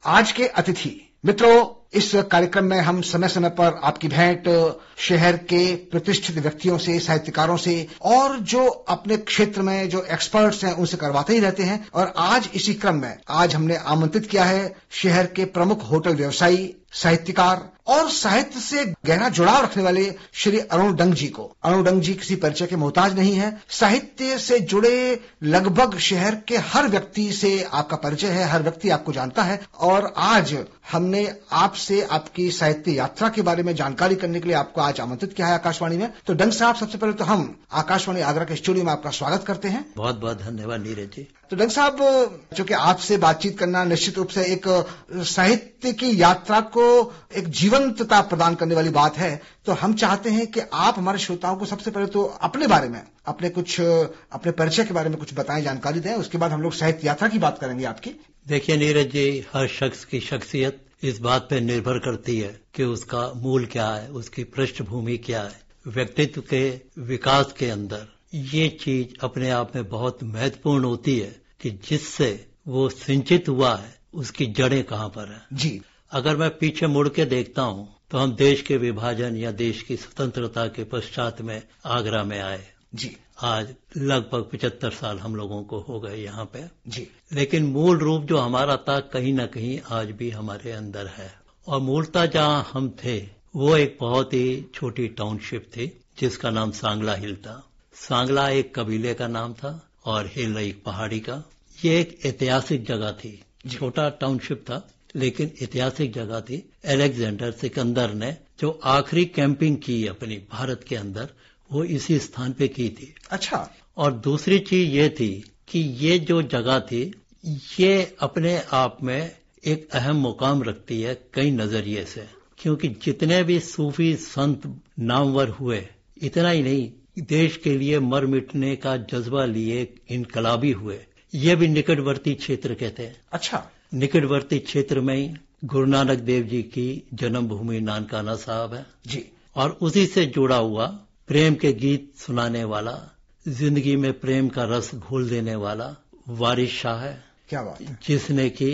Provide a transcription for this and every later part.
आज के अतिथि मित्रों, इस कार्यक्रम में हम समय समय पर आपकी भेंट शहर के प्रतिष्ठित व्यक्तियों से, साहित्यकारों से और जो अपने क्षेत्र में जो एक्सपर्ट्स हैं उनसे करवाते ही रहते हैं। और आज इसी क्रम में आज हमने आमंत्रित किया है शहर के प्रमुख होटल व्यवसायी, साहित्यकार और साहित्य से गहरा जुड़ाव रखने वाले श्री अरुण डंग जी को। अरुण डंग जी किसी परिचय के मोहताज नहीं है। साहित्य से जुड़े लगभग शहर के हर व्यक्ति से आपका परिचय है, हर व्यक्ति आपको जानता है। और आज हमने आपसे आपकी साहित्य यात्रा के बारे में जानकारी करने के लिए आपको आज आमंत्रित किया है आकाशवाणी में। तो डंग साहब, सबसे पहले तो हम आकाशवाणी आगरा के स्टूडियो में आपका स्वागत करते हैं। बहुत बहुत धन्यवाद नीरज जी। तो डंग साहब, चूंकि आपसे बातचीत करना निश्चित रूप से एक साहित्य की यात्रा को एक जीवंतता प्रदान करने वाली बात है, तो हम चाहते हैं कि आप हमारे श्रोताओं को सबसे पहले तो अपने बारे में, अपने परिचय के बारे में कुछ बताएं, जानकारी दें। उसके बाद हम लोग साहित्य यात्रा की बात करेंगे आपकी। देखिए नीरज जी, हर शख्स की शख्सियत इस बात पर निर्भर करती है कि उसका मूल क्या है, उसकी पृष्ठभूमि क्या है। व्यक्तित्व के विकास के अंदर ये चीज अपने आप में बहुत महत्वपूर्ण होती है कि जिससे वो सिंचित हुआ है उसकी जड़ें कहाँ पर है जी। अगर मैं पीछे मुड़ के देखता हूँ तो हम देश के विभाजन या देश की स्वतंत्रता के पश्चात में आगरा में आए जी। आज लगभग 75 साल हम लोगों को हो गए यहाँ पे जी। लेकिन मूल रूप जो हमारा था कहीं न कहीं आज भी हमारे अंदर है। और मूलतः जहाँ हम थे वो एक बहुत ही छोटी टाउनशिप थी जिसका नाम सांगला हिल था। सांगला एक कबीले का नाम था और हिल एक पहाड़ी का। ये एक ऐतिहासिक जगह थी, छोटा टाउनशिप था लेकिन ऐतिहासिक जगह थी। अलेक्जेंडर सिकंदर ने जो आखिरी कैंपिंग की अपनी भारत के अंदर वो इसी स्थान पे की थी। अच्छा। और दूसरी चीज ये थी कि ये जो जगह थी ये अपने आप में एक अहम मुकाम रखती है कई नजरिए से, क्योंकि जितने भी सूफी संत नामवर हुए, इतना ही नहीं देश के लिए मर मिटने का जज्बा लिए इनकलाबी हुए, ये भी निकटवर्ती क्षेत्र के थे। अच्छा। निकटवर्ती क्षेत्र में ही गुरु नानक देव जी की जन्मभूमि नानकाना साहब है जी। और उसी से जुड़ा हुआ प्रेम के गीत सुनाने वाला, जिंदगी में प्रेम का रस घोल देने वाला वारिस शाह है। क्या बात है। जिसने कि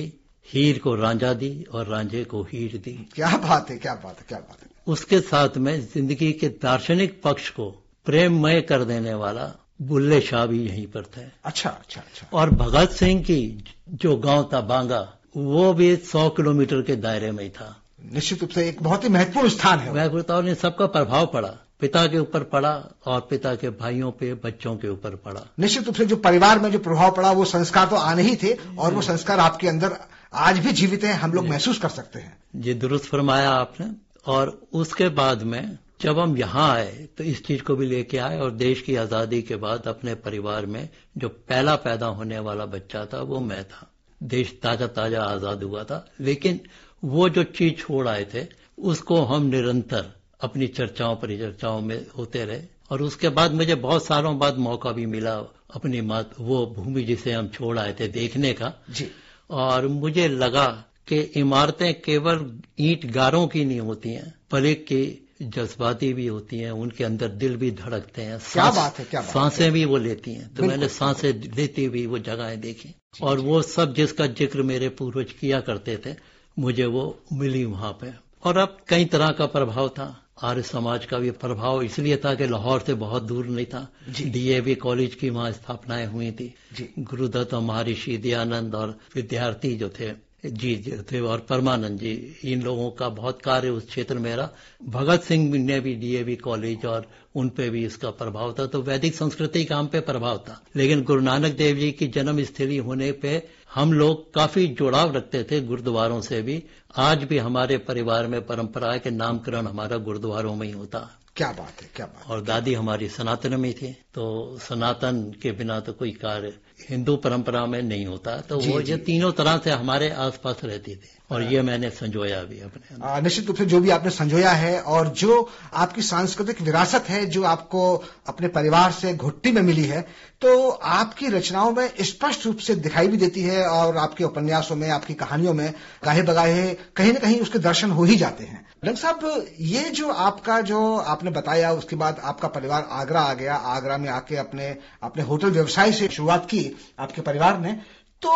हीर को रांझा दी और रांझे को हीर दी। क्या बात है, क्या बात है, क्या बात है। उसके साथ में जिंदगी के दार्शनिक पक्ष को प्रेममय कर देने वाला बुल्ले शाह भी यहीं पर थे। अच्छा अच्छा अच्छा। और भगत सिंह की जो गांव था बांगा, वो भी 100 किलोमीटर के दायरे में ही था। निश्चित रूप से एक बहुत ही महत्वपूर्ण स्थान है। मैं बताऊं, इन सबका प्रभाव पड़ा, पिता के ऊपर पड़ा और पिता के भाइयों पे, बच्चों के ऊपर पड़ा। निश्चित रूप से जो परिवार में जो प्रभाव पड़ा वो संस्कार तो आने ही थे और वो संस्कार आपके अंदर आज भी जीवित हैं, हम लोग महसूस कर सकते हैं। जी दुरुस्त फरमाया आपने। और उसके बाद में जब हम यहाँ आए तो इस चीज को भी लेके आए और देश की आजादी के बाद अपने परिवार में जो पहला पैदा होने वाला बच्चा था वो मैं था। देश ताजा ताजा आजाद हुआ था, लेकिन वो जो चीज छोड़ आए थे उसको हम निरंतर अपनी चर्चाओं परिचर्चाओं में होते रहे। और उसके बाद मुझे बहुत सालों बाद मौका भी मिला अपनी वो भूमि जिसे हम छोड़ आए थे देखने का जी। और मुझे लगा कि इमारतें केवल ईंट गारों की नहीं होती हैं, पलक की जज्बाती भी होती हैं, उनके अंदर दिल भी धड़कते हैं। क्या बात है, क्या बात है। सांसें भी वो लेती हैं। तो मैंने सांसें लेती हुई वो जगहें देखी और वो सब जिसका जिक्र मेरे पूर्वज किया करते थे मुझे वो मिली वहां पे। और अब कई तरह का प्रभाव था। आर्य समाज का भी प्रभाव इसलिए था कि लाहौर से बहुत दूर नहीं था। डीएवी कॉलेज की वहां स्थापनाएं हुई थी। गुरुदत्त और महर्षि दयानंद और विद्यार्थी जो थे थे और परमानंद जी, इन लोगों का बहुत कार्य उस क्षेत्र में रहा। भगत सिंह ने भी डीएवी कॉलेज और उन पे भी इसका प्रभाव था। तो वैदिक संस्कृति का हम पे प्रभाव था, लेकिन गुरु नानक देव जी की जन्म स्थली होने पे हम लोग काफी जुड़ाव रखते थे गुरुद्वारों से भी। आज भी हमारे परिवार में परंपरा है कि नामकरण हमारा गुरुद्वारों में ही होता। क्या बात है, क्या बात है। और दादी हमारी सनातन में थी, तो सनातन के बिना तो कोई कार्य हिंदू परंपरा में नहीं होता। तो वो ये तीनों तरह से हमारे आसपास रहती थी और ये मैंने संजोया भी अपने। निश्चित रूप से जो भी आपने संजोया है और जो आपकी सांस्कृतिक विरासत है जो आपको अपने परिवार से घुट्टी में मिली है, तो आपकी रचनाओं में स्पष्ट रूप से दिखाई भी देती है और आपके उपन्यासों में, आपकी कहानियों में गाहे बगाहे कहीं न कहीं उसके दर्शन हो ही जाते हैं। डंग साहब, ये जो आपका जो आपने बताया, उसके बाद आपका परिवार आगरा आ गया, आगरा में आके अपने होटल व्यवसाय से शुरुआत की आपके परिवार ने, तो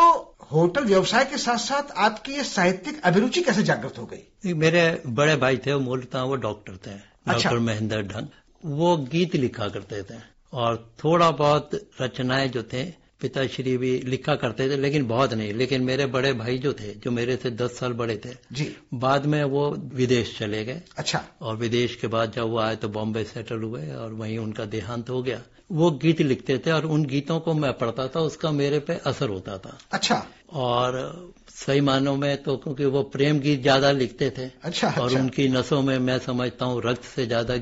होटल व्यवसाय के साथ साथ आपकी ये साहित्यिक अभिरुचि कैसे जागृत हो गई? मेरे बड़े भाई थे, वो मूलतः वो डॉक्टर थे, डॉक्टर महेंद्र ढंग। वो गीत लिखा करते थे और थोड़ा बहुत रचनाएं जो थे पिताश्री भी लिखा करते थे, लेकिन बहुत नहीं। लेकिन मेरे बड़े भाई जो थे, जो मेरे से 10 साल बड़े थे जी, बाद में वो विदेश चले गए। अच्छा। और विदेश के बाद जब वो आए तो बॉम्बे सेटल हुए और वहीं उनका देहांत हो गया। वो गीत लिखते थे और उन गीतों को मैं पढ़ता था, उसका मेरे पे असर होता था। अच्छा। और सही मानों में तो क्योंकि वो प्रेम गीत ज्यादा लिखते थे। अच्छा, और अच्छा। उनकी नसों में मैं समझता हूँ रक्त से ज्यादा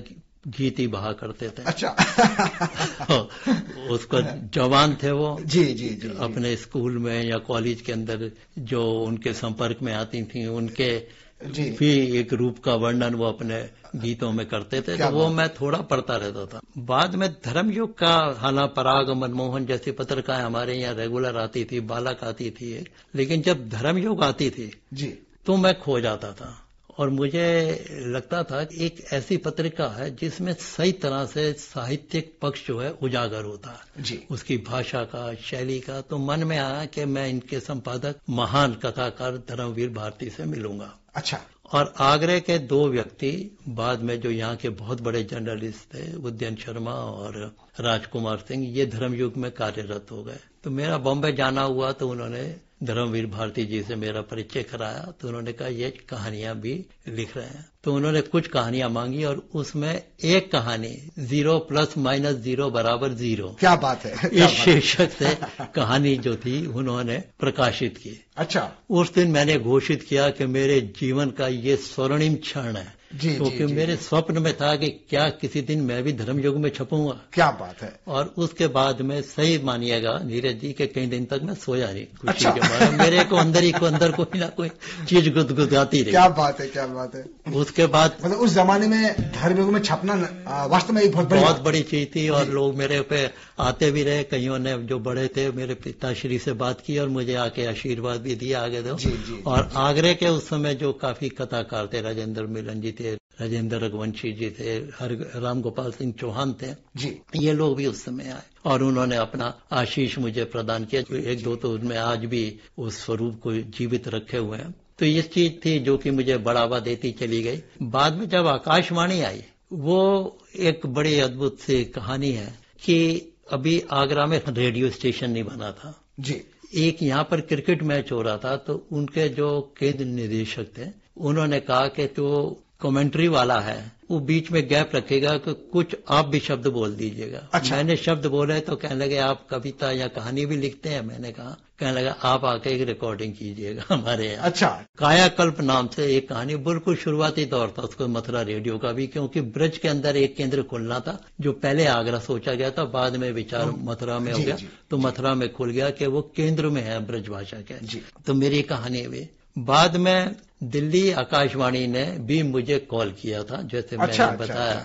गीत ही बहा करते थे। अच्छा। उसको जवान थे वो। जी, जी, जी, अपने स्कूल में या कॉलेज के अंदर जो उनके संपर्क में आती थी, उनके जी, भी एक रूप का वर्णन वो अपने गीतों में करते थे। तो वो मैं थोड़ा पढ़ता रहता था। बाद में धर्मयुग का हाना पराग, मनमोहन जैसी पत्रिकाएं हमारे यहाँ रेगुलर आती थी, बालक आती थी। लेकिन जब धर्मयुग आती थी जी, तो मैं खो जाता था। और मुझे लगता था कि एक ऐसी पत्रिका है जिसमें सही तरह से साहित्यिक पक्ष जो है उजागर होता है जी, उसकी भाषा का, शैली का। तो मन में आया कि मैं इनके संपादक महान कथाकार धर्मवीर भारती से मिलूंगा। अच्छा। और आगरे के 2 व्यक्ति बाद में जो यहाँ के बहुत बड़े जर्नलिस्ट थे, उदयन शर्मा और राजकुमार सिंह, ये धर्मयुग में कार्यरत हो गए। तो मेरा बॉम्बे जाना हुआ तो उन्होंने धर्मवीर भारती जी से मेरा परिचय कराया। तो उन्होंने कहा ये कहानियां भी लिख रहे हैं। तो उन्होंने कुछ कहानियां मांगी और उसमें एक कहानी 0 + -0 = 0, क्या बात है, इस शीर्षक से कहानी जो थी उन्होंने प्रकाशित की। अच्छा। उस दिन मैंने घोषित किया कि मेरे जीवन का ये स्वर्णिम क्षण है, क्योंकि मेरे स्वप्न में था कि क्या किसी दिन मैं भी धर्मयुग में छपूंगा। क्या बात है। और उसके बाद में सही मानिएगा नीरज जी के कई दिन तक मैं सोया नहीं। खुशी के बाद मेरे को अंदर कोई ना कोई चीज गुदगुदाती रही। क्या बात है, क्या बात है। उसके बाद मतलब उस जमाने में धर्मयुग में छपना वास्तव में एक बहुत बड़ी चीज थी। और लोग मेरे पे आते भी रहे। कईयों ने जो बड़े थे मेरे पिताश्री से बात की और मुझे आके आशीर्वाद भी दिया आगे दो। और आगरे के उस समय जो काफी कथाकार थे, राजेंद्र मिलन जी थे, राजेंद्र रघुवंशी जी थे, राम गोपाल सिंह चौहान थे जी, ये लोग भी उस समय आए और उन्होंने अपना आशीष मुझे प्रदान किया। 1-2 तो उनमें आज भी उस स्वरूप को जीवित रखे हुए हैं। तो ये चीज थी जो कि मुझे बढ़ावा देती चली गई। बाद में जब आकाशवाणी आई, वो एक बड़ी अद्भुत सी कहानी है कि अभी आगरा में रेडियो स्टेशन नहीं बना था जी। एक यहाँ पर क्रिकेट मैच हो रहा था, तो उनके जो केंद्र निदेशक थे उन्होंने कहा कि तो कमेंट्री वाला है वो बीच में गैप रखेगा कि कुछ आप भी शब्द बोल दीजिएगा। अच्छा। मैंने शब्द बोले तो कहने लगे आप कविता या कहानी भी लिखते हैं। मैंने कहा, कहने लगा आप आके एक रिकॉर्डिंग कीजिएगा हमारे यहाँ। अच्छा। कायाकल्प नाम से एक कहानी, बिल्कुल शुरुआती दौर था उसको मथुरा रेडियो का भी, क्योंकि ब्रज के अंदर एक केंद्र खुलना था जो पहले आगरा सोचा गया था, बाद में विचार मथुरा में हो गया। तो मथुरा में खुल गया कि वो केंद्र में है ब्रज भाषा के। तो मेरी कहानी हुई। बाद में दिल्ली आकाशवाणी ने भी मुझे कॉल किया था, जैसे मैंने बताया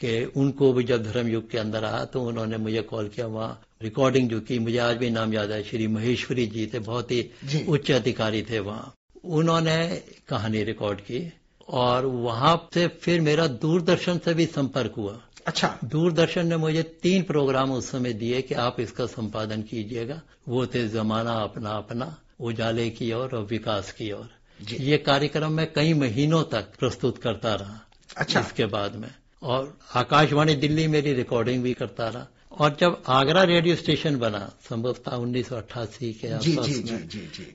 कि उनको भी जब धर्मयुग के अंदर आया तो उन्होंने मुझे कॉल किया। वहाँ रिकॉर्डिंग जो की, मुझे आज भी नाम याद है, श्री महेश्वरी जी थे, बहुत ही उच्च अधिकारी थे वहाँ। उन्होंने कहानी रिकॉर्ड की और वहां से फिर मेरा दूरदर्शन से भी संपर्क हुआ। अच्छा। दूरदर्शन ने मुझे 3 प्रोग्राम उस समय दिए कि आप इसका संपादन कीजिएगा। वो थे जमाना अपना अपना, उजाले की ओर और विकास की ओर। ये कार्यक्रम मैं कई महीनों तक प्रस्तुत करता रहा। अच्छा। इसके बाद में और आकाशवाणी दिल्ली मेरी रिकॉर्डिंग भी करता रहा। और जब आगरा रेडियो स्टेशन बना संभवतः 1988 के आसपास में,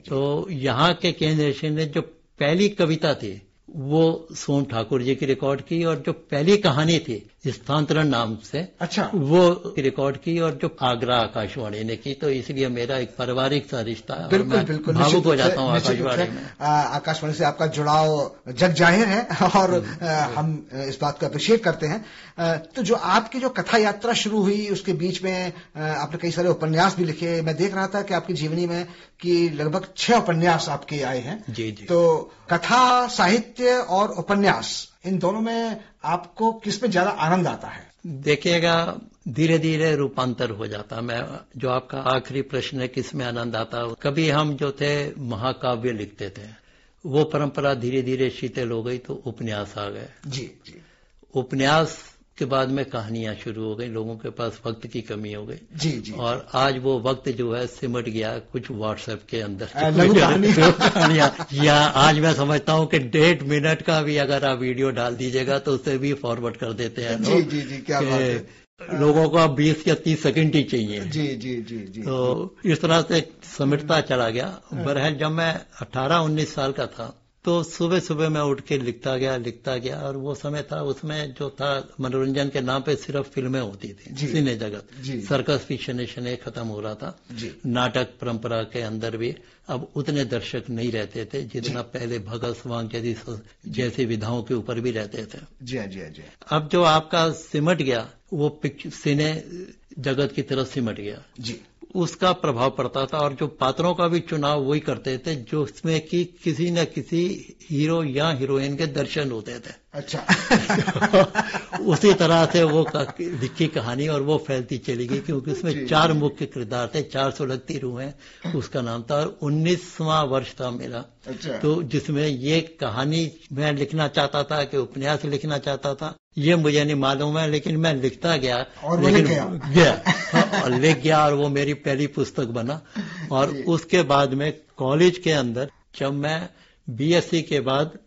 तो यहाँ के केंद्र स्टेशन ने जो पहली कविता थी वो सोम ठाकुर जी की रिकॉर्ड की, और जो पहली कहानी थी स्थानांतरण नाम से, अच्छा, वो रिकॉर्ड की और जो आगरा आकाशवाणी ने की। तो इसलिए मेरा एक पारिवारिक सा रिश्ता है। बिल्कुल, और मैं भावुक हो जाता हूँ आकाशवाणी में। आकाशवाणी से आपका जुड़ाव जग जाहिर है और हम इस बात को अप्रिशिएट करते हैं। तो जो आपकी जो कथा यात्रा शुरू हुई उसके बीच में आपने कई सारे उपन्यास भी लिखे। मैं देख रहा था कि आपकी जीवनी में कि लगभग 6 उपन्यास आपके आए हैं। जी जी। तो कथा साहित्य और उपन्यास, इन दोनों में आपको किसमें ज्यादा आनंद आता है? देखिएगा, धीरे धीरे रूपांतर हो जाता। मैं जो आपका आखिरी प्रश्न है किसमें आनंद आता, कभी हम जो थे महाकाव्य लिखते थे, वो परंपरा धीरे धीरे शिथिल हो गई तो उपन्यास आ गए। जी जी। उपन्यास के बाद में कहानियां शुरू हो गई, लोगों के पास वक्त की कमी हो गई। जी जी। और आज वो वक्त जो है सिमट गया कुछ व्हाट्सएप के अंदर कहानियां। या आज मैं समझता हूँ कि 1.5 मिनट का भी अगर आप वीडियो डाल दीजिएगा तो उसे भी फॉरवर्ड कर देते हैं जी जी जी, क्या बात है। लोगों को अब 20 या 30 सेकंड ही चाहिए। जी जी जी जी। तो इस तरह से समेटता चला गया। बहरहाल जब मैं 18-19 साल का था तो सुबह सुबह मैं उठ के लिखता गया और वो समय था उसमें जो था मनोरंजन के नाम पे सिर्फ फिल्में होती थी, सिने जगत, सर्कस भी शने शने खत्म हो रहा था। नाटक परंपरा के अंदर भी अब उतने दर्शक नहीं रहते थे जितना पहले भगत स्वांग जैसी विधाओं के ऊपर भी रहते थे। जी जी जी। अब जो आपका सिमट गया वो सिने जगत की तरफ सिमट गया जी, उसका प्रभाव पड़ता था। और जो पात्रों का भी चुनाव वही करते थे जो उसमें कि किसी न किसी हीरो या हीरोइन के दर्शन होते थे। अच्छा। उसी तरह से वो लिखी कहानी और वो फैलती चली गई क्योंकि उसमें 4 मुख्य किरदार थे, 430 रूहें उसका नाम था और 19वां वर्ष था मेरा। अच्छा। तो जिसमें ये कहानी मैं लिखना चाहता था कि उपन्यास लिखना चाहता था ये मुझे नहीं मालूम है, लेकिन मैं लिखता गया और लेकिन लिख गया और वो मेरी पहली पुस्तक बना। और उसके बाद में कॉलेज के अंदर जब मैं बीएससी के बाद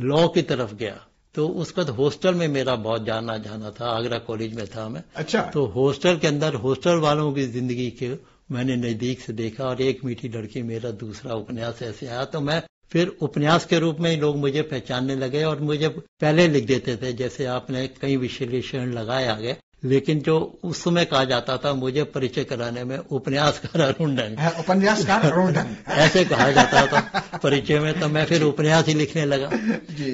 लॉ की तरफ गया तो उस वक्त हॉस्टल में मेरा बहुत जाना था, आगरा कॉलेज में था मैं। अच्छा। तो हॉस्टल के अंदर हॉस्टल वालों की जिंदगी के मैंने नजदीक से देखा और एक मीठी लड़की मेरा दूसरा उपन्यास ऐसे आया तो मैं फिर उपन्यास के रूप में ही लोग मुझे पहचानने लगे और मुझे पहले लिख देते थे। जैसे आपने कई विश्लेषण लगाए आगे, लेकिन जो उस समय कहा जाता था मुझे परिचय कराने में उपन्यासकार अरुण डंग, उपन्यासकार अरुण डंग ऐसे कहा जाता था परिचय में। तो मैं फिर उपन्यास ही लिखने लगा।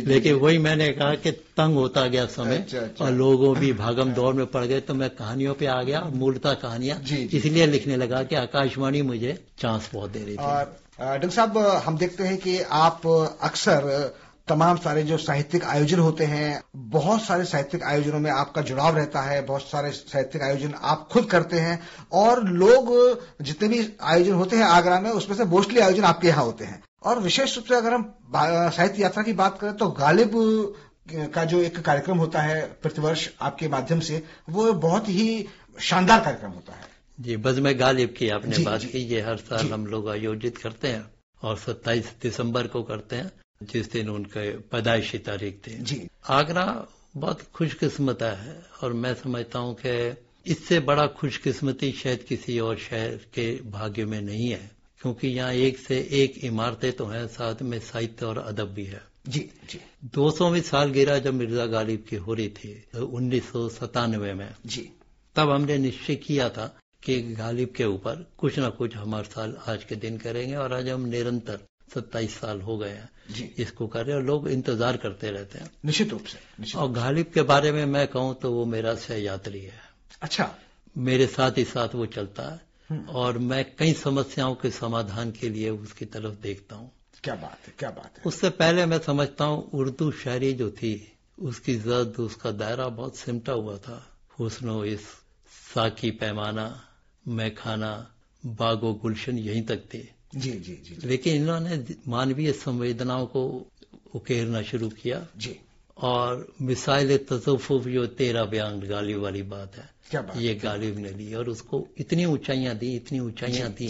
लेकिन वही मैंने कहा कि तंग होता गया समय और लोगों भी भागम दौड़ में पड़ गए तो मैं कहानियों पे आ गया। मूलतः कहानियां इसलिए लिखने लगा कि आकाशवाणी मुझे चांस बहुत दे रही थी। और डंग साहब, हम देखते हैं कि आप अक्सर तमाम सारे जो साहित्यिक आयोजन होते हैं, बहुत सारे साहित्यिक आयोजनों में आपका जुड़ाव रहता है, बहुत सारे साहित्यिक आयोजन आप खुद करते हैं और लोग जितने भी आयोजन होते हैं आगरा में उसमें से मोस्टली आयोजन आपके यहाँ होते हैं। और विशेष रूप से अगर हम साहित्य यात्रा की बात करें तो गालिब का जो एक कार्यक्रम होता है प्रतिवर्ष आपके माध्यम से, वो बहुत ही शानदार कार्यक्रम होता है। जी, बस मैं गालिब की आपने बात की, ये हर साल हम लोग आयोजित करते हैं और 27 दिसंबर को करते हैं जिस दिन उनके पैदाइशी तारीख थी। जी। आगरा बहुत खुशकिस्मत है और मैं समझता हूं कि इससे बड़ा खुशकिस्मती शायद किसी और शहर के भाग्य में नहीं है, क्योंकि यहाँ एक से एक इमारतें तो हैं, साथ में साहित्य और अदब भी है। जी जी। 200वीं सालगिरह जब मिर्जा गालिब की हो रही थी 1997 में, जी, तब हमने निश्चय किया था कि गालिब के ऊपर कुछ ना कुछ हम हर साल आज के दिन करेंगे और आज हम निरंतर 27 साल हो गए हैं इसको कर रहे हैं और लोग इंतजार करते रहते हैं। निश्चित रूप से। और गालिब के बारे में मैं कहूं तो वो मेरा सहयात्री है। अच्छा। मेरे साथ ही साथ वो चलता है और मैं कई समस्याओं के समाधान के लिए उसकी तरफ देखता हूं। क्या बात है, क्या बात है। उससे पहले मैं समझता हूं उर्दू शायरी जो थी उसकी जद, उसका दायरा बहुत सिमटा हुआ था। हुस्नो इस साकी पैमाना, मैं खाना, बागो गुलशन यहीं तक थी। जी जी जी। लेकिन इन्होंने मानवीय संवेदनाओं को उकेरना शुरू किया। जी। और मिसाइल तसव्वुफ जो 13 बयान गालिब वाली बात है, क्या बात ये गालिब ने ली और उसको इतनी ऊंचाइयां दी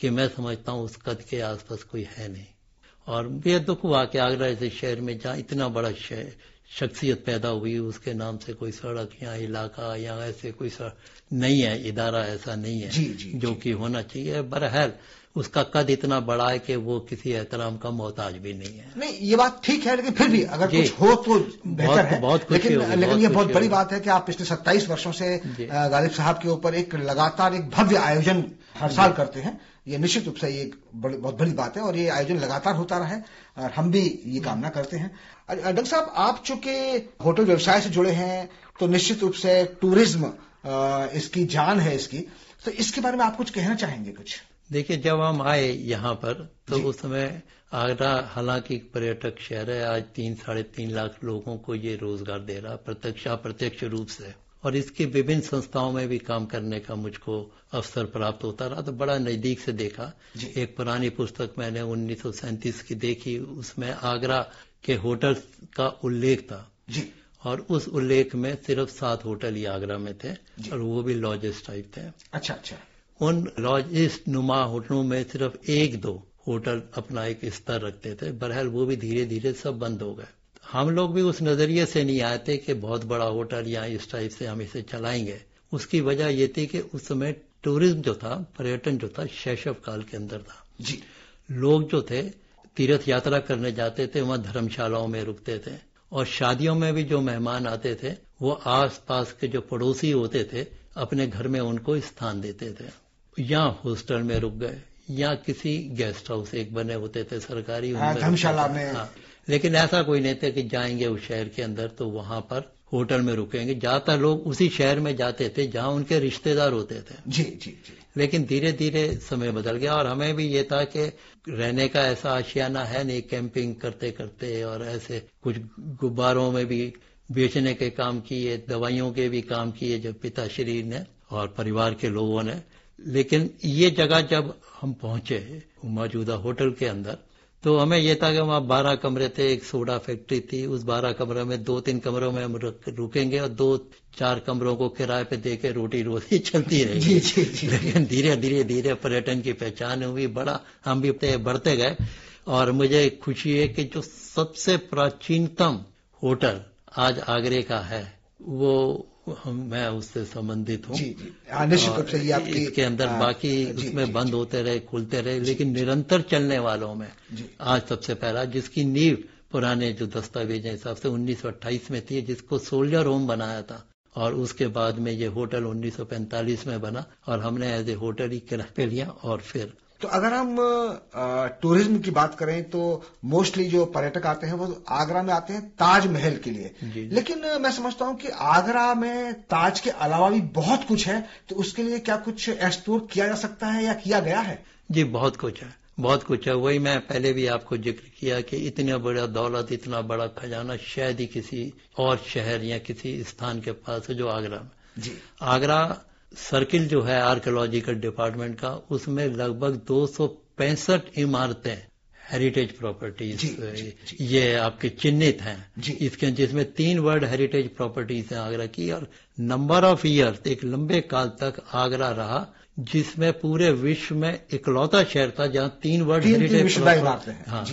कि मैं समझता हूं उस कद के आसपास कोई है नहीं। और बेहद दुख हुआ कि आगरा जैसे शहर में जहां इतना बड़ा शख्सियत पैदा हुई उसके नाम से कोई सड़क या इलाका या ऐसे कोई नहीं है, इदारा ऐसा नहीं है जो कि होना चाहिए। बहरहाल उसका कद इतना बड़ा है कि वो किसी एहतराम का मोहताज भी नहीं है। नहीं, ये बात ठीक है, लेकिन फिर भी अगर कुछ हो तो बेहतर है। लेकिन ये बहुत बड़ी बात है कि आप पिछले 27 वर्षों से गालिब साहब के ऊपर एक लगातार एक भव्य आयोजन हर साल करते हैं। ये निश्चित रूप से ये बहुत बड़ी बात है और ये आयोजन लगातार होता रहे और हम भी ये कामना करते हैं। डॉक्टर साहब, आप चूंकि होटल व्यवसाय से जुड़े हैं तो निश्चित रूप से टूरिज्म इसकी जान है इसकी, तो इसके बारे में आप कुछ कहना चाहेंगे? कुछ देखिए, जब हम आए यहाँ पर तो उस समय आगरा हालांकि पर्यटक शहर है, आज 3-3.5 लाख लोगों को ये रोजगार दे रहा प्रत्यक्ष अप्रत्यक्ष रूप से, और इसकी विभिन्न संस्थाओं में भी काम करने का मुझको अवसर प्राप्त होता रहा तो बड़ा नजदीक से देखा। एक पुरानी पुस्तक मैंने 1937 की देखी, उसमें आगरा के होटल का उल्लेख था और उस उल्लेख में सिर्फ 7 होटल ही आगरा में थे और वो भी लॉजेस टाइप थे। अच्छा अच्छा। उन लॉजेस नुमा होटलों में सिर्फ 1-2 होटल अपना एक स्तर रखते थे। बहरहाल वो भी धीरे धीरे सब बंद हो गए। हम लोग भी उस नजरिए से नहीं आए थे कि बहुत बड़ा होटल या इस टाइप से हम इसे चलाएंगे। उसकी वजह ये थी कि उस समय टूरिज्म जो था, पर्यटन जो था, शैशव काल के अंदर था जी। लोग जो थे तीर्थ यात्रा करने जाते थे, वहां धर्मशालाओं में रुकते थे और शादियों में भी जो मेहमान आते थे वो आसपास के जो पड़ोसी होते थे अपने घर में उनको स्थान देते थे, या हॉस्टल में रुक गए या किसी गेस्ट हाउस एक बने होते थे सरकारी, धर्मशाला में। हाँ, लेकिन ऐसा कोई नहीं था कि जाएंगे उस शहर के अंदर तो वहां पर होटल में रुकेंगे। ज्यादातर लोग उसी शहर में जाते थे जहां उनके रिश्तेदार होते थे। जी जी जी। लेकिन धीरे धीरे समय बदल गया और हमें भी ये था कि रहने का ऐसा आशियाना है नहीं, कैंपिंग करते करते और ऐसे कुछ गुब्बारों में भी बेचने के काम किए, दवाइयों के भी काम किए जो पिताश्री ने और परिवार के लोगों ने। लेकिन ये जगह जब हम पहुंचे मौजूदा होटल के अंदर तो हमें यह था कि वहां 12 कमरे थे, एक सोडा फैक्ट्री थी। उस 12 कमरों में 2-3 कमरों में हम रुकेंगे और 2-4 कमरों को किराए पे देके रोटी रोजी चलती रहेगी। लेकिन धीरे धीरे धीरे पर्यटन की पहचान हुई, बड़ा हम भी बढ़ते गए। और मुझे खुशी है कि जो सबसे प्राचीनतम होटल आज आगरे का है वो मैं उससे संबंधित हूँ। जी जी, निश्चित रूप से ये आपकी इसके अंदर बाकी उसमें बंद होते रहे, खुलते रहे, लेकिन निरंतर चलने वालों में आज सबसे पहला, जिसकी नींव पुराने जो दस्तावेज हिसाब से 1928 में थी, जिसको सोल्जर होम बनाया था और उसके बाद में ये होटल 1945 में बना और हमने एज ए होटल ही किराए पे लिया। और फिर तो अगर हम टूरिज्म की बात करें तो मोस्टली जो पर्यटक आते हैं वो आगरा में आते हैं ताजमहल के लिए। लेकिन मैं समझता हूं कि आगरा में ताज के अलावा भी बहुत कुछ है, तो उसके लिए क्या कुछ एक्सप्लोर किया जा सकता है या किया गया है? जी बहुत कुछ है, बहुत कुछ है। वही मैं पहले भी आपको जिक्र किया कि इतना बड़ा दौलत, इतना बड़ा खजाना शायद ही किसी और शहर या किसी स्थान के पास है जो आगरा में। जी। आगरा सर्किल जो है आर्कियोलॉजिकल डिपार्टमेंट का, उसमें लगभग 265 इमारतें हेरिटेज प्रॉपर्टीज ये आपके चिन्हित हैं इसके, जिसमें 3 वर्ल्ड हेरिटेज प्रॉपर्टीज हैं आगरा की। और नंबर ऑफ ईयर, एक लंबे काल तक आगरा रहा जिसमें पूरे विश्व में इकलौता शहर था जहां 3 वर्ल्ड हेरिटेज प्रॉपर्टी। हाँ,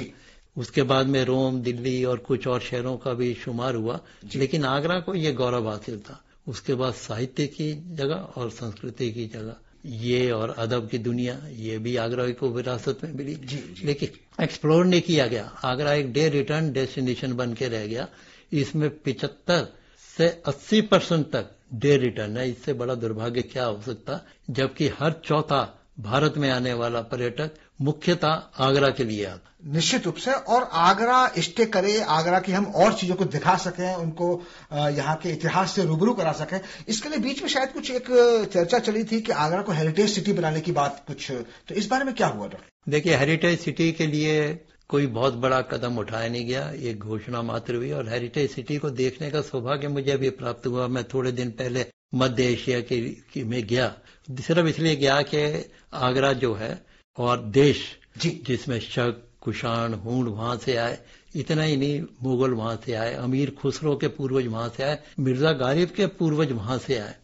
उसके बाद में रोम, दिल्ली और कुछ और शहरों का भी शुमार हुआ, लेकिन आगरा को ये गौरव हासिल था। उसके बाद साहित्य की जगह और संस्कृति की जगह, ये और अदब की दुनिया, ये भी आगरा को विरासत में मिली। लेकिन एक्सप्लोर नहीं किया गया। आगरा एक डे रिटर्न डेस्टिनेशन बन के रह गया। इसमें 75 से 80% तक डे रिटर्न है। इससे बड़ा दुर्भाग्य क्या हो सकता, जबकि हर चौथा भारत में आने वाला पर्यटक मुख्यतः आगरा के लिए आता। निश्चित रूप से, और आगरा स्टे करे, आगरा की हम और चीजों को दिखा सकें, उनको यहाँ के इतिहास से रूबरू करा सकें, इसके लिए बीच में शायद कुछ एक चर्चा चली थी कि आगरा को हेरिटेज सिटी बनाने की बात कुछ, तो इस बारे में क्या हुआ डॉक्टर? देखिए, हेरिटेज सिटी के लिए कोई बहुत बड़ा कदम उठाया नहीं गया, ये घोषणा मात्र हुई। और हेरिटेज सिटी को देखने का सौभाग्य मुझे भी प्राप्त हुआ। मैं थोड़े दिन पहले मध्य एशिया में गया, सिर्फ इसलिए गया कि आगरा जो है और देश जिसमें शक, कुषाण, हूण वहां से आए, इतना ही नहीं, मुगल वहां से आए, अमीर खुसरो के पूर्वज वहां से आए, मिर्जा गालिब के पूर्वज वहां से आए।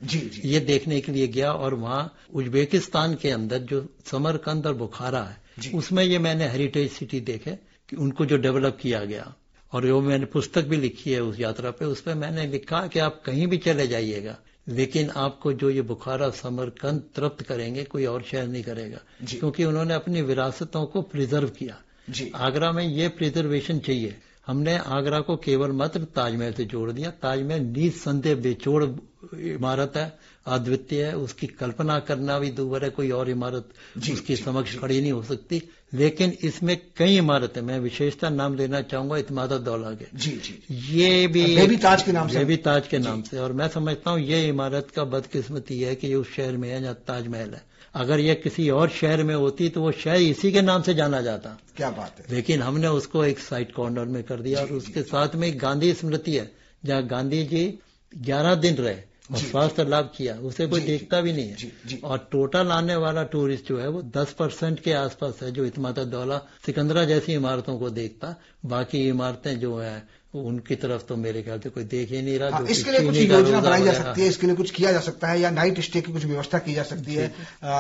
ये देखने के लिए गया। और वहां उज्बेकिस्तान के अंदर जो समरकंद और बुखारा है, उसमें ये मैंने हेरिटेज सिटी देखे कि उनको जो डेवलप किया गया। और वो मैंने पुस्तक भी लिखी है उस यात्रा पे, उसमें मैंने लिखा कि आप कहीं भी चले जाइएगा, लेकिन आपको जो ये बुखारा, समरकंद तृप्त करेंगे कोई और शहर नहीं करेगा, क्योंकि उन्होंने अपनी विरासतों को प्रिजर्व किया। आगरा में ये प्रिजर्वेशन चाहिए। हमने आगरा को केवल मात्र ताजमहल से जोड़ दिया। ताजमहल निसंदेह बेजोड़ इमारत है, अद्वितीय है, उसकी कल्पना करना भी दूभर है, कोई और इमारत उसकी समक्ष खड़ी नहीं हो सकती। लेकिन इसमें कई इमारतें, मैं विशेषता नाम लेना चाहूंगा इत्माद-उद-दौला के, ये भी ताज के नाम से। और मैं समझता हूँ ये इमारत का बदकिस्मती है कि ये उस शहर में है जहाँ ताजमहल है। अगर ये किसी और शहर में होती तो वो शहर इसी के नाम से जाना जाता। क्या बात है। लेकिन हमने उसको एक साइड कॉर्नर में कर दिया। और उसके साथ में गांधी स्मृति है, जहाँ गांधी जी 11 दिन रहे और स्वास्थ्य लाभ किया, उसे कोई देखता भी नहीं है। और टोटल आने वाला टूरिस्ट जो है वो 10% के आसपास है जो इत्माद-उद-दौला, सिकंदरा जैसी इमारतों को देखता। बाकी इमारतें जो है उनकी तरफ तो मेरे ख्याल से कोई देख ही नहीं रहा। हाँ, इसके लिए कुछ योजना बनाई जा सकती है, इसके लिए कुछ किया जा सकता है, या नाइट स्टे की कुछ व्यवस्था की जा सकती है,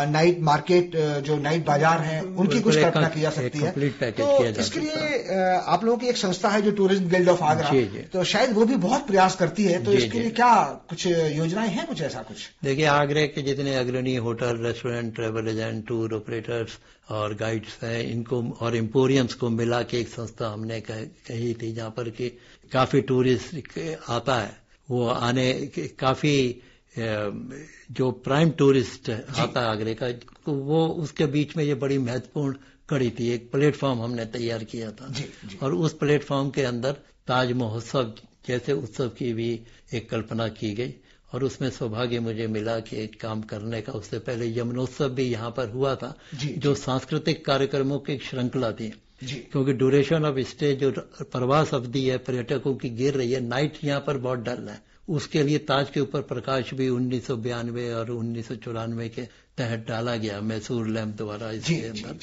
नाइट मार्केट, जो नाइट बाजार है उनकी कुछ कल्पना की जा सकती है। तो इसके लिए आप लोगों की एक संस्था है जो टूरिज्म गिल्ड ऑफ आगरा, तो शायद वो भी बहुत प्रयास करती है, तो इसके लिए क्या कुछ योजनाएं हैं, कुछ ऐसा कुछ? देखिए, आगरे के जितने अग्रणी hotel, restaurant, travel agent, tour operators और गाइड्स हैं, इनको और एम्पोरियम्स को मिला के एक संस्था हमने कही थी, जहां पर कि काफी टूरिस्ट आता है। वो आने काफी जो प्राइम टूरिस्ट आता है आगरे का, तो वो उसके बीच में ये बड़ी महत्वपूर्ण कड़ी थी। एक प्लेटफॉर्म हमने तैयार किया था और उस प्लेटफॉर्म के अंदर ताज महोत्सव जैसे उत्सव की भी एक कल्पना की गई और उसमें सौभाग्य मुझे मिला कि एक काम करने का। उससे पहले यमुनोत्सव भी यहाँ पर हुआ था, जो सांस्कृतिक कार्यक्रमों की श्रृंखला थी, क्योंकि ड्यूरेशन ऑफ स्टे जो प्रवास अवधि है पर्यटकों की गिर रही है, नाइट यहाँ पर बहुत डल है। उसके लिए ताज के ऊपर प्रकाश भी 1992 और 1994 के तहत डाला गया मैसूर लैम्प द्वारा इसके अंदर।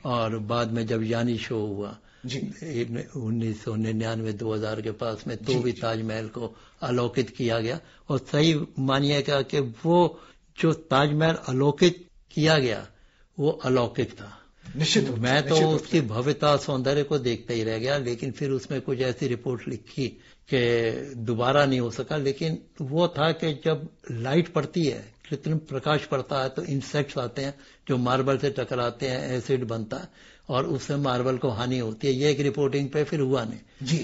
और बाद में जब यानी शो हुआ 1999-2000 के पास में, तो भी ताजमहल को अलौकित किया गया। और सही मानिएगा कि वो जो ताजमहल अलौकित किया गया वो अलौकिक था। निश्चित मैं तो उसकी भव्यता सौंदर्य को देखते ही रह गया, लेकिन फिर उसमें कुछ ऐसी रिपोर्ट लिखी कि दोबारा नहीं हो सका। लेकिन वो था कि जब लाइट पड़ती है, कृत्रिम प्रकाश पड़ता है, तो इंसेक्ट्स आते हैं जो मार्बल से टकराते हैं, एसिड बनता है और उससे मार्बल को हानि होती है। ये एक रिपोर्टिंग पे फिर हुआ नहीं।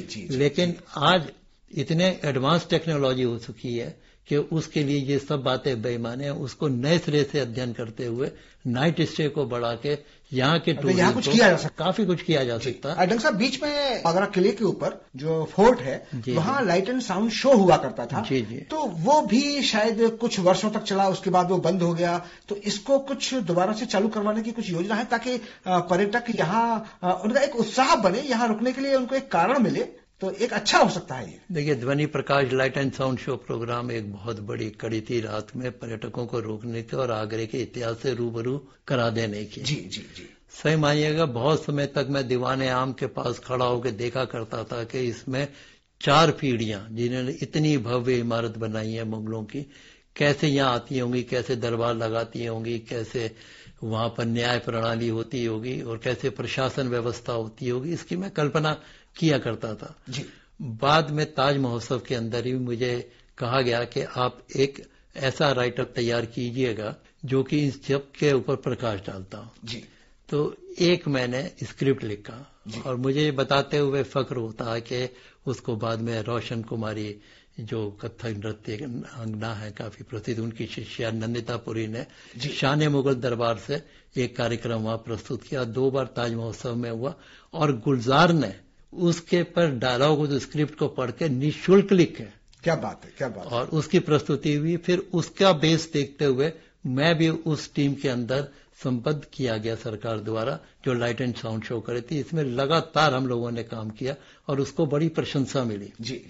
जी। लेकिन आज इतने एडवांस टेक्नोलॉजी हो चुकी है कि उसके लिए ये सब बातें बेईमानी है। उसको नए सिरे से अध्ययन करते हुए नाइट स्टे को बढ़ा के यहाँ के टूरिज्म कुछ किया जा सकता, काफी कुछ किया जा सकता है। डॉक्टर साहब, बीच में आगरा किले के ऊपर जो फोर्ट है वहाँ लाइट एंड साउंड शो हुआ करता था, तो वो भी शायद कुछ वर्षों तक चला, उसके बाद वो बंद हो गया। तो इसको कुछ दोबारा से चालू करवाने की कुछ योजना है ताकि पर्यटक यहाँ उनका एक उत्साह बने, यहाँ रुकने के लिए उनको एक कारण मिले, तो एक अच्छा हो सकता है ये। देखिए, ध्वनि प्रकाश light and sound show programme एक बहुत बड़ी कड़ी थी रात में पर्यटकों को रोकने की और आगरे के इतिहास से रूबरू करा देने की। जी। सही मानिएगा, बहुत समय तक मैं दीवाने आम के पास खड़ा होकर देखा करता था कि इसमें 4 पीढ़ियां जिन्होंने इतनी भव्य इमारत बनाई है मुगलों की, कैसे यहाँ आती होंगी, कैसे दरबार लगाती होंगी, कैसे वहां पर न्याय प्रणाली होती होगी और कैसे प्रशासन व्यवस्था होती होगी, इसकी मैं कल्पना किया करता था। बाद में ताज महोत्सव के अंदर ही मुझे कहा गया कि आप एक ऐसा राइटअप तैयार कीजिएगा जो कि इस सब के ऊपर प्रकाश डालता हो। तो एक मैंने स्क्रिप्ट लिखा और मुझे बताते हुए फख्र होता है कि उसको बाद में रोशन कुमारी जो कथक नृत्य अंगना है काफी प्रसिद्ध, उनकी शिष्या नंदिता पुरी ने शान मुगल दरबार से एक कार्यक्रम वहां प्रस्तुत किया। 2 बार ताज महोत्सव में हुआ और गुलजार ने उसके पर डायलॉग उस स्क्रिप्ट को पढ़ के निःशुल्क लिखे। क्या बात है। और उसकी प्रस्तुति हुई। फिर उसका बेस देखते हुए मैं भी उस टीम के अंदर संबद्ध किया गया सरकार द्वारा, जो लाइट एंड साउंड शो करे थी। इसमें लगातार हम लोगों ने काम किया और उसको बड़ी प्रशंसा मिली। जी।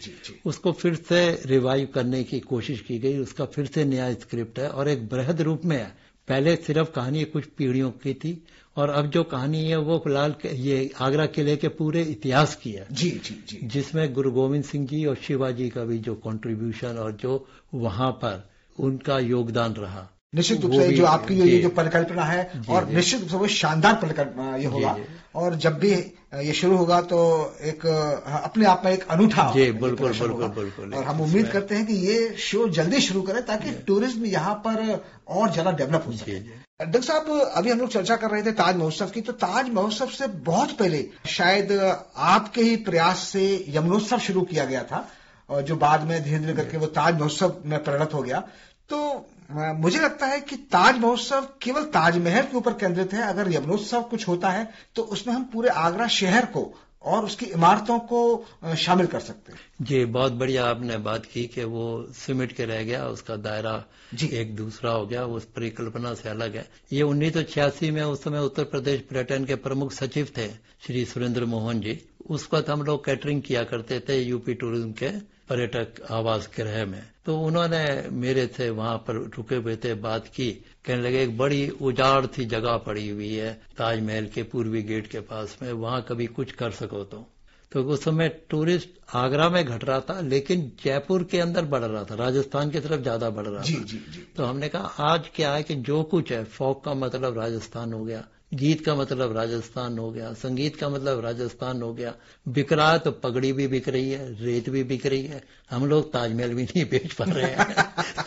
उसको फिर से रिवाइव करने की कोशिश की गई। उसका फिर से नया स्क्रिप्ट है और एक बृहद रूप में है। पहले सिर्फ कहानी कुछ पीढ़ियों की थी और अब जो कहानी है वो फिलहाल ये आगरा किले के पूरे इतिहास की है। जी। जिसमें गुरु गोविंद सिंह जी और शिवाजी का भी जो कंट्रीब्यूशन और जो वहां पर उनका योगदान रहा, निश्चित रूप से जो आपकी ये जो परिकल्पना है और निश्चित रूप से वो शानदार परिकल्पना ये होगा। और जब भी ये शुरू होगा तो एक अपने आप में एक अनूठा बिल्कुल। और हम उम्मीद करते हैं कि ये शो जल्दी शुरू करें ताकि टूरिज्म यहाँ पर और ज्यादा डेवलप हो सके। डॉक्टर साहब, अभी हम लोग चर्चा कर रहे थे ताज महोत्सव की, तो ताज महोत्सव से बहुत पहले शायद आपके ही प्रयास से यमुनोत्सव शुरू किया गया था और जो बाद में धीरे धीरे करके वो ताज महोत्सव में परिणत हो गया। तो मुझे लगता है कि ताज महोत्सव केवल ताजमहल के ऊपर केंद्रित है। अगर यमुनोत्सव कुछ होता है तो उसमें हम पूरे आगरा शहर को और उसकी इमारतों को शामिल कर सकते हैं। जी, बहुत बढ़िया आपने बात की कि वो सिमट के रह गया, उसका दायरा एक दूसरा हो गया, उस परिकल्पना से अलग है। ये 1986 में उस समय उत्तर प्रदेश पर्यटन के प्रमुख सचिव थे श्री सुरेंद्र मोहन जी। उस वक्त हम लोग कैटरिंग किया करते थे यूपी टूरिज्म के पर्यटक आवास गृह में। तो उन्होंने मेरे से वहां पर रुके हुए थे, बात की, कहने लगे एक बड़ी उजाड़ सी जगह पड़ी हुई है ताजमहल के पूर्वी गेट के पास में, वहां कभी कुछ कर सको तो तो उस समय टूरिस्ट आगरा में घट रहा था, लेकिन जयपुर के अंदर बढ़ रहा था, राजस्थान की तरफ ज्यादा बढ़ रहा था। जी। तो हमने कहा आज क्या है कि जो कुछ है, फोक का मतलब राजस्थान हो गया, गीत का मतलब राजस्थान हो गया, संगीत का मतलब राजस्थान हो गया, बिक रहा है तो पगड़ी भी बिक रही है, रेत भी बिक रही है, हम लोग ताजमहल भी नहीं बेच पा रहे हैं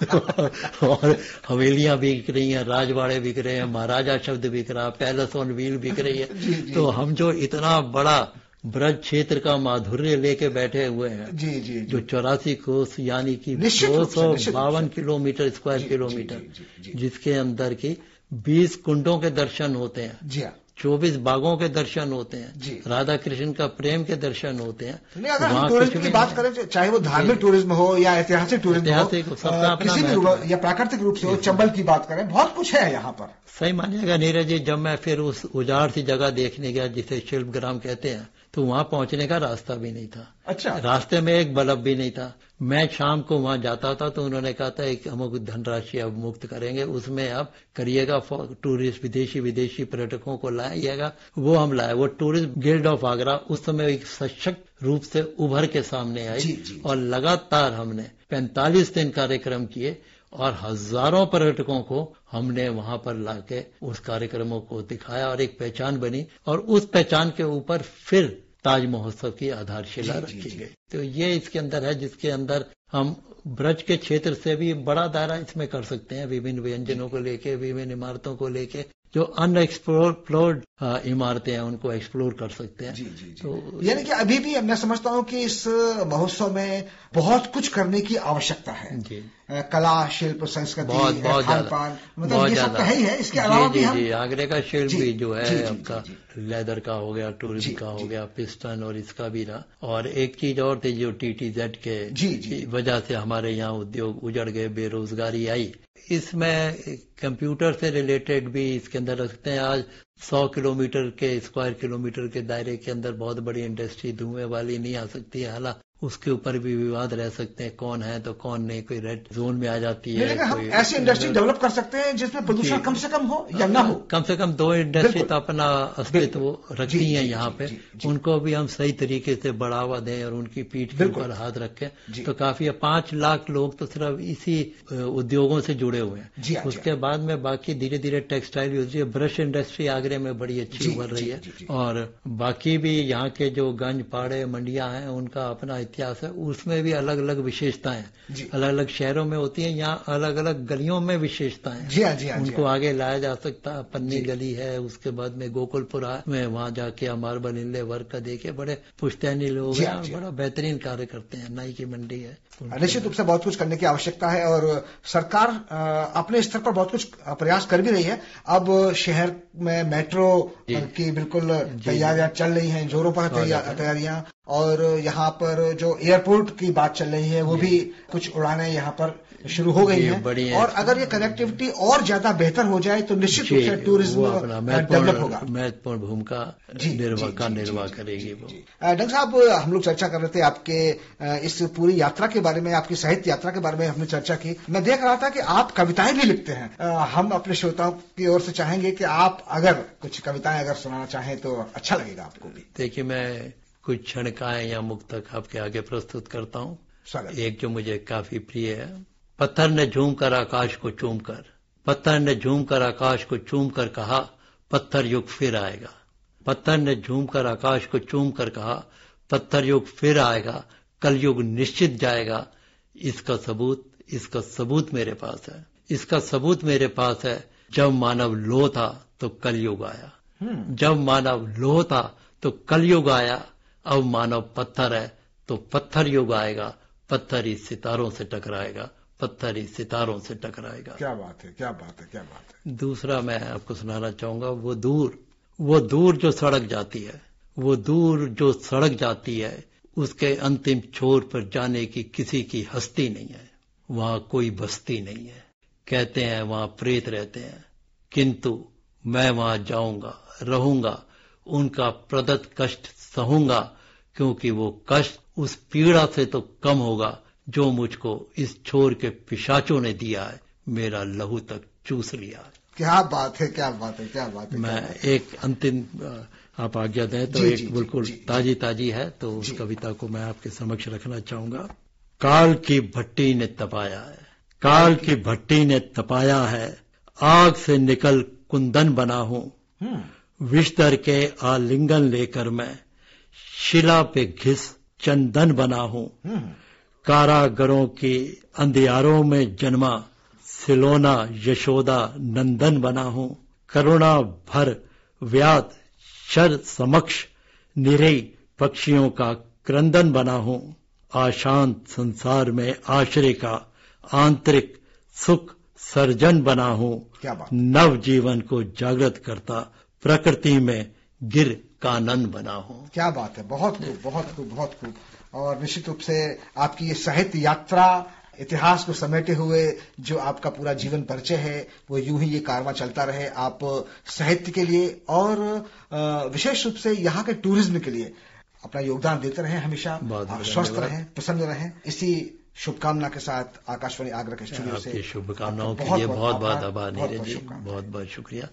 तो, और हवेलियां बिक रही हैं, राजवाड़े बिक रहे हैं, महाराजा शब्द बिक रहा, पैलेस ऑन व्हील बिक रही है। तो हम जो इतना बड़ा ब्रज क्षेत्र का माधुर्य लेके बैठे हुए हैं, जी। जो 84 कोस यानी कि 252 किलोमीटर स्क्वायर किलोमीटर, जिसके अंदर की 20 कुंडों के दर्शन होते हैं, जी हाँ, 24 बागों के दर्शन होते हैं, जी, राधा कृष्ण का प्रेम के दर्शन होते हैं। नहीं, अगर हम टूरिज्म की बात करें, चाहे वो धार्मिक टूरिज्म हो या ऐतिहासिक टूरिज्म हो, किसी भी रूप या प्राकृतिक रूप से हो, चंबल की बात करें, बहुत कुछ है यहाँ पर। सही मानिएगा नीरज जी, जब मैं फिर उस उजाड़ सी जगह देखने गया जिसे शिल्पग्राम कहते हैं, तो वहां पहुंचने का रास्ता भी नहीं था। अच्छा, रास्ते में एक बल्ब भी नहीं था। मैं शाम को वहां जाता था तो उन्होंने कहा था एक अमुक धनराशि अब मुक्त करेंगे, उसमें आप करिएगा, टूरिस्ट विदेशी पर्यटकों को लाइएगा। वो हम लाए। वो टूरिस्ट गिल्ड ऑफ आगरा उस समय एक सशक्त रूप से उभर के सामने आई और लगातार हमने 45 दिन कार्यक्रम किए और हजारों पर्यटकों को हमने वहां पर लाके उस कार्यक्रमों को दिखाया और एक पहचान बनी, और उस पहचान के ऊपर फिर ताज महोत्सव की आधारशिला रखी गई। तो ये इसके अंदर है, जिसके अंदर हम ब्रज के क्षेत्र से भी बड़ा दायरा इसमें कर सकते हैं, विभिन्न व्यंजनों को लेके, विभिन्न इमारतों को लेके, जो अनएक्सप्लोर्ड इमारतें हैं उनको एक्सप्लोर कर सकते हैं। तो यानी कि अभी भी मैं समझता हूं कि इस महोत्सव में बहुत कुछ करने की आवश्यकता है। कला, शिल्प, संस्कृति, खान-पान, मतलब ये सब तो है ही है। इसके अलावा भी हम आगरे का शिल्प भी जो है आपका लेदर का हो गया, टूरिज्म का हो गया, पिस्टन और इसका भी रहा। और एक चीज और थी जो TTZ के वजह से हमारे यहाँ उद्योग उजड़ गए, बेरोजगारी आई। इसमें कंप्यूटर से रिलेटेड भी इसके अंदर रखते हैं। आज 100 किलोमीटर के स्क्वायर किलोमीटर के दायरे के अंदर बहुत बड़ी इंडस्ट्री धुएं वाली नहीं आ सकती है। हालांकि उसके ऊपर भी विवाद रह सकते हैं, कौन है तो कौन नहीं, कोई रेड जोन में आ जाती है। लेकिन हम ऐसी इंडस्ट्री डेवलप कर सकते हैं जिसमें प्रदूषण कम से कम हो या ना हो। कम से कम 2 इंडस्ट्री तो अपना अस्तित्व रखती हैं यहाँ पे। उनको भी हम सही तरीके से बढ़ावा दें और उनकी पीठ के ऊपर हाथ रखें तो काफी है। 5 लाख लोग तो सिर्फ इसी उद्योगों से जुड़े हुए हैं। उसके बाद में बाकी धीरे धीरे टेक्सटाइल यूज, ब्रश इंडस्ट्री आगरे में बड़ी अच्छी उभर रही है। और बाकी भी यहाँ के जो गंज पाड़े मंडियां हैं उनका अपना इतिहास है, उसमें भी अलग अलग विशेषताएं अलग अलग शहरों में होती हैं, यहाँ अलग अलग गलियों में विशेषताएं उनको आगे लाया जा सकता है। पन्नी गली है, उसके बाद में गोकुलपुरा में, वहां जाके मार्बल इनले वर्क का देखे, बड़े पुश्तैनी लोग हैं, बड़ा बेहतरीन कार्य करते हैं। नाई की मंडी है। निश्चित रूप से बहुत कुछ करने की आवश्यकता है और सरकार अपने स्तर पर बहुत कुछ प्रयास कर भी रही है। अब शहर में मेट्रो की बिल्कुल तैयारियां चल रही हैं, जोरों पर तैयारियां, और यहाँ पर जो एयरपोर्ट की बात चल रही है वो भी कुछ उड़ानें यहाँ पर शुरू हो गई हैं। और अगर ये कनेक्टिविटी और ज्यादा बेहतर हो जाए तो निश्चित रूप से टूरिज्म डेवलप होगा, महत्वपूर्ण भूमिका निर्वाह करेगी वो। डॉक्टर साहब, हम लोग चर्चा कर रहे थे आपके इस पूरी यात्रा के बारे में, आपकी साहित्य यात्रा के बारे में हमने चर्चा की। मैं देख रहा था कि आप कविताएं भी लिखते हैं। हम अपने श्रोताओं की ओर से चाहेंगे कि आप अगर कुछ कविताएं अगर सुनाना चाहें तो अच्छा लगेगा आपको भी। देखिए, मैं कुछ क्षणिकाएं या मुक्तक आपके आगे प्रस्तुत करता हूँ। एक जो मुझे काफी प्रिय है। पत्थर ने झूम कर आकाश को चूम कर, पत्थर ने झूम कर आकाश को चूम कर कहा, पत्थर युग फिर आएगा। पत्थर ने झूम कर आकाश को चूम कर कहा, पत्थर युग फिर आएगा, कल युग निश्चित जाएगा। इसका सबूत मेरे पास है, इसका सबूत मेरे पास है। जब मानव लोह था तो कलयुग आया, जब मानव लोह था तो कलयुग आया। अब मानव पत्थर है तो पत्थर युग आएगा, पत्थर ही सितारों से टकराएगा, पत्थर ही सितारों से टकराएगा। क्या बात है, क्या बात है, क्या बात है। दूसरा मैं आपको सुनाना चाहूंगा, वो दूर जो सड़क जाती है, वो दूर जो सड़क जाती है, उसके अंतिम छोर पर जाने की किसी की हस्ती नहीं है। वहां कोई बस्ती नहीं है। कहते हैं वहां प्रेत रहते हैं, किंतु मैं वहां जाऊंगा, रहूंगा, उनका प्रदत्त कष्ट सहूंगा, क्योंकि वो कष्ट उस पीड़ा से तो कम होगा जो मुझको इस छोर के पिशाचों ने दिया है, मेरा लहू तक चूस लिया है। क्या बात है, क्या बात है, क्या बात है। मैं एक अंतिम आप आज्ञा दें तो एक बिल्कुल ताजी ताजी है तो उस कविता को मैं आपके समक्ष रखना चाहूंगा। काल की भट्टी ने तपाया है, काल की भट्टी ने तपाया है, आग से निकल कुंदन बना हूं, विस्तर के आलिंगन लेकर मैं शिला पे घिस चंदन बना हूं, कारागरों की अंधियारों में जन्मा सिलोना यशोदा नंदन बना हूं, करुणा भर व्यात शर समक्ष निरई पक्षियों का क्रंदन बना हूं, आशांत संसार में आश्रय का आंतरिक सुख सर्जन बना हूं, नव जीवन को जागृत करता प्रकृति में गिर कानन बना हूं। क्या बात है, बहुत खूब, बहुत खूब, बहुत खूब। और निश्चित रूप से आपकी ये साहित्य यात्रा, इतिहास को समेटे हुए जो आपका पूरा जीवन परिचय है, वो यूं ही ये कारवां चलता रहे। आप साहित्य के लिए और विशेष रूप से यहाँ के टूरिज्म के लिए अपना योगदान देते रहें, हमेशा स्वस्थ रहें, प्रसन्न रहें। इसी शुभकामना के साथ आकाशवाणी आगरा के स्टूडियो से शुभकामनाओं के लिए बहुत बहुत आभार नीरज जी, बहुत बहुत शुक्रिया।